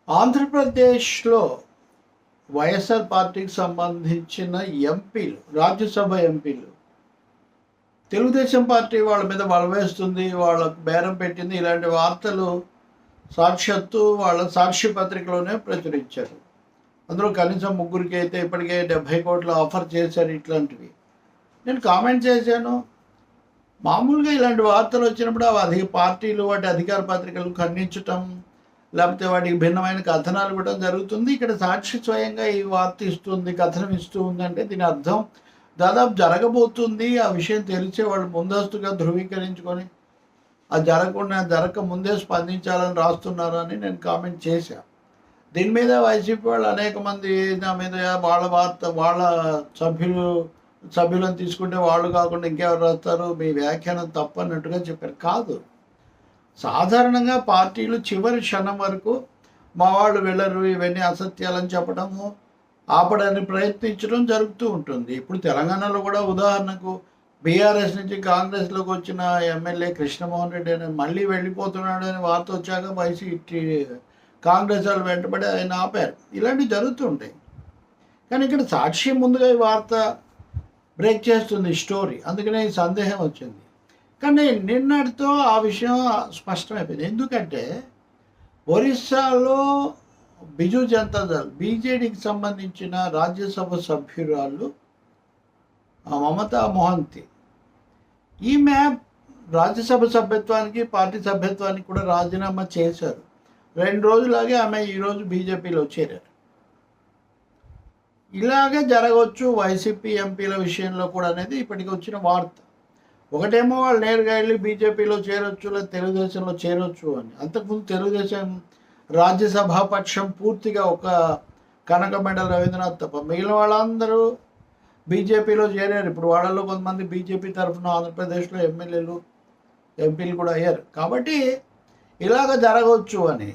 ఆంధ్రప్రదేశ్లో వైఎస్ఆర్ పార్టీకి సంబంధించిన ఎంపీలు, రాజ్యసభ ఎంపీలు తెలుగుదేశం పార్టీ వాళ్ళ మీద బలవేస్తుంది, వాళ్ళకు బేరం పెట్టింది, ఇలాంటి వార్తలు సాక్షాత్తు వాళ్ళ సాక్షి పత్రికలోనే ప్రచురించారు. అందులో కనీసం ముగ్గురికి అయితే ఇప్పటికే 70 కోట్లు ఆఫర్ చేశారు. ఇట్లాంటివి నేను కామెంట్ చేశాను. మామూలుగా ఇలాంటి వార్తలు వచ్చినప్పుడు అవి పార్టీలు వాటి అధికార పత్రికలు ఖండించటం, లేకపోతే వాటికి భిన్నమైన కథనాలు ఇవ్వడం జరుగుతుంది. ఇక్కడ సాక్షి స్వయంగా ఈ వార్త ఇస్తుంది, కథనం ఇస్తూ ఉందంటే దీని అర్థం దాదాపు జరగబోతుంది. ఆ విషయం తెలిసే వాళ్ళు ముందస్తుగా ధృవీకరించుకొని అది జరగక ముందే స్పందించాలని రాస్తున్నారు అని నేను కామెంట్ చేశాను. దీని మీద వైసీపీ వాళ్ళు అనేక మంది నా మీద వాళ్ళ సభ్యులను తీసుకుంటే వాళ్ళు కాకుండా ఇంకెవరు రాస్తారు, మీ వ్యాఖ్యానం తప్పన్నట్టుగా చెప్పారు. కాదు, సాధారణంగా పార్టీలు చివరి క్షణం వరకు మా వాళ్ళు వెళ్ళరు, ఇవన్నీ అసత్యాలని చెప్పడము, ఆపడానికి ప్రయత్నించడం జరుగుతూ ఉంటుంది. ఇప్పుడు తెలంగాణలో కూడా ఉదాహరణకు బీఆర్ఎస్ నుంచి కాంగ్రెస్లోకి వచ్చిన ఎమ్మెల్యే కృష్ణమోహన్ రెడ్డి అని మళ్ళీ వెళ్ళిపోతున్నాడు అని వార్త వచ్చాక కాంగ్రెస్ వాళ్ళు వెంటబడి ఆయన ఆపారు. ఇలాంటివి జరుగుతుంటాయి. కానీ ఇక్కడ సాక్షి ముందుగా ఈ వార్త బ్రేక్ చేస్తుంది, స్టోరీ. అందుకనే ఈ సందేహం వచ్చింది. కానీ నిన్నటితో ఆ విషయం స్పష్టమైపోయింది. ఎందుకంటే ఒరిస్సాలో బిజు జనతాదళ్ బీజేడీకి సంబంధించిన రాజ్యసభ సభ్యురాలు మమతా మొహంతి, ఈమె రాజ్యసభ సభ్యత్వానికి పార్టీ సభ్యత్వానికి కూడా రాజీనామా చేశారు. 2 రోజులాగే ఆమె ఈరోజు బీజేపీలో చేరారు. ఇలాగే జరగవచ్చు వైసీపీ ఎంపీల విషయంలో కూడా అనేది ఇప్పటికి వచ్చిన వార్త. ఒకటేమో వాళ్ళు నేరుగా వెళ్ళి బీజేపీలో చేరొచ్చు, లేదా తెలుగుదేశంలో చేరొచ్చు అని. అంతకుముందు తెలుగుదేశం రాజ్యసభాపక్షం పూర్తిగా ఒక కనకమెడల రవీంద్రనాథ్ తప్ప మిగిలిన వాళ్ళందరూ బీజేపీలో చేరారు. ఇప్పుడు వాళ్ళలో కొంతమంది బీజేపీ తరఫున ఆంధ్రప్రదేశ్లో ఎంపీలు కూడా అయ్యారు. కాబట్టి ఇలాగ జరగవచ్చు అని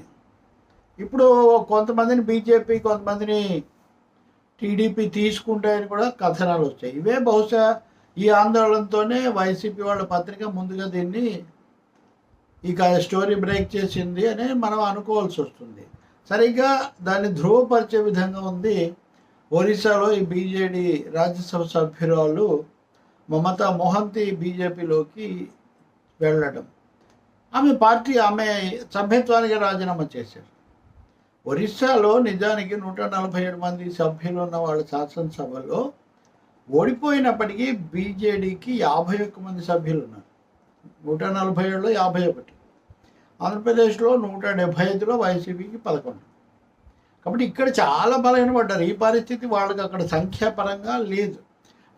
ఇప్పుడు కొంతమందిని బీజేపీ, కొంతమందిని టీడీపీ తీసుకుంటాయని కూడా కథనాలు వచ్చాయి. ఇవే బహుశా ఈ ఆందోళనతోనే వైసీపీ వాళ్ళ పత్రిక ముందుగా దీన్ని ఇక స్టోరీ బ్రేక్ చేసింది అని మనం అనుకోవాల్సి వస్తుంది. సరిగ్గా దాన్ని ధృవపరిచే విధంగా ఉంది ఒరిస్సాలో ఈ బీజేడీ రాజ్యసభ సభ్యురాలు మమతా మొహంతి బీజేపీలోకి వెళ్ళడం. ఆమె సభ్యత్వానికి రాజీనామా చేశారు. ఒరిస్సాలో నిజానికి 147 మంది సభ్యులు ఉన్న వాళ్ళ శాసనసభలో ఓడిపోయినప్పటికీ బీజేడీకి 51 మంది సభ్యులు ఉన్నారు. 147లో 51. ఆంధ్రప్రదేశ్లో 175లో వైసీపీకి 11. కాబట్టి ఇక్కడ చాలా బలహీనపడ్డారు. ఈ పరిస్థితి వాళ్ళకి అక్కడ సంఖ్యాపరంగా లేదు.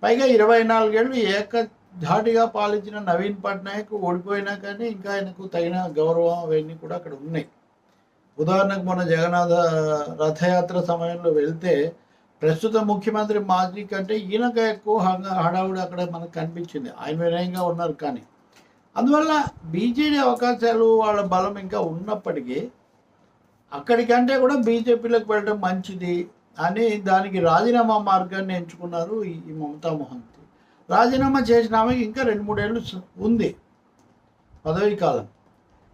పైగా 24 ఏళ్ళు ఏకధాటిగా పాలించిన నవీన్ పట్నాయక్ ఓడిపోయినా కానీ ఇంకా ఆయనకు తగిన గౌరవం అవన్నీ కూడా అక్కడ ఉన్నాయి. ఉదాహరణకు మొన్న జగన్నాథ రథయాత్ర సమయంలో వెళ్తే ప్రస్తుత ముఖ్యమంత్రి మాజీ కంటే ఈయనగా ఎక్కువ హడావుడి అక్కడ మనకు కనిపించింది. ఆయన వినయంగా ఉన్నారు. కానీ అందువల్ల బీజేడీ అవకాశాలు వాళ్ళ బలం ఇంకా ఉన్నప్పటికీ అక్కడికంటే కూడా బీజేపీలోకి వెళ్ళడం మంచిది అని దానికి రాజీనామా మార్గాన్ని ఎంచుకున్నారు ఈ మమతా మొహంతి. రాజీనామా చేసిన ఆమెకి ఇంకా 2-3 ఏళ్ళు ఉంది పదవీ కాలం.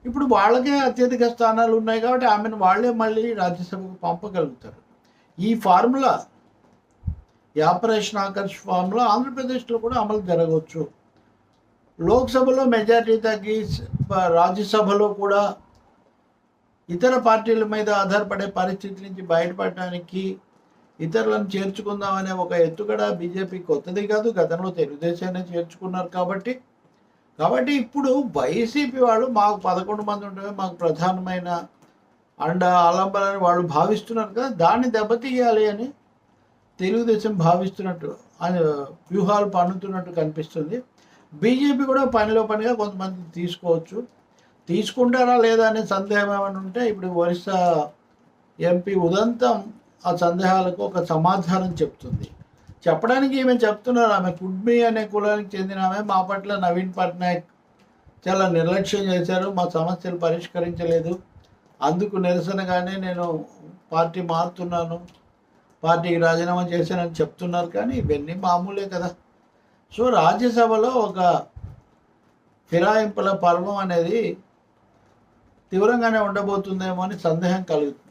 ఇప్పుడు వాళ్ళకే అత్యధిక స్థానాలు ఉన్నాయి కాబట్టి ఆమెను వాళ్ళే మళ్ళీ రాజ్యసభకు పంపగలుగుతారు. ఈ ఫార్ములా, ఈ ఆపరేషన్ ఆకర్ష్ ఫార్ములా ఆంధ్రప్రదేశ్లో కూడా అమలు జరగవచ్చు. లోక్సభలో మెజారిటీ తగ్గి రాజ్యసభలో కూడా ఇతర పార్టీల మీద ఆధారపడే పరిస్థితి నుంచి బయటపడడానికి ఇతరులను చేర్చుకుందామనే ఒక ఎత్తుగడ బీజేపీ కొత్తది కాదు, గతంలో తెలుగుదేశాన్ని చేర్చుకున్నారు. కాబట్టి ఇప్పుడు వైసీపీ వాళ్ళు మాకు 11 మంది ఉంటే మాకు ప్రధానమైన ఆలంబనని వాళ్ళు భావిస్తున్నారు కదా, దాన్ని దెబ్బతీయాలి అని తెలుగుదేశం భావిస్తున్నట్టు వ్యూహాలు పన్నుతున్నట్టు కనిపిస్తుంది. బీజేపీ కూడా పనిగా కొంతమంది తీసుకుంటారా లేదా అనే సందేహం ఏమైనా ఉంటే ఇప్పుడు ఒరిస్సా ఎంపీ ఉదంతం ఆ సందేహాలకు ఒక సమాధానం చెప్పడానికి ఈమె చెప్తున్నారు. ఆమె కుడ్మి అనే కులానికి చెందిన ఆమె, మా పట్ల నవీన్ పట్నాయక్ చాలా నిర్లక్ష్యం చేశారు, మా సమస్యలు పరిష్కరించలేదు, అందుకు నిరసనగానే నేను పార్టీ మారుతున్నాను, పార్టీకి రాజీనామా చేశానని చెప్తున్నారు. కానీ ఇవన్నీ మామూలే కదా. సో రాజ్యసభలో ఒక ఫిరాయింపుల పర్వం అనేది తీవ్రంగానే ఉండబోతుందేమో అని సందేహం కలుగుతుంది.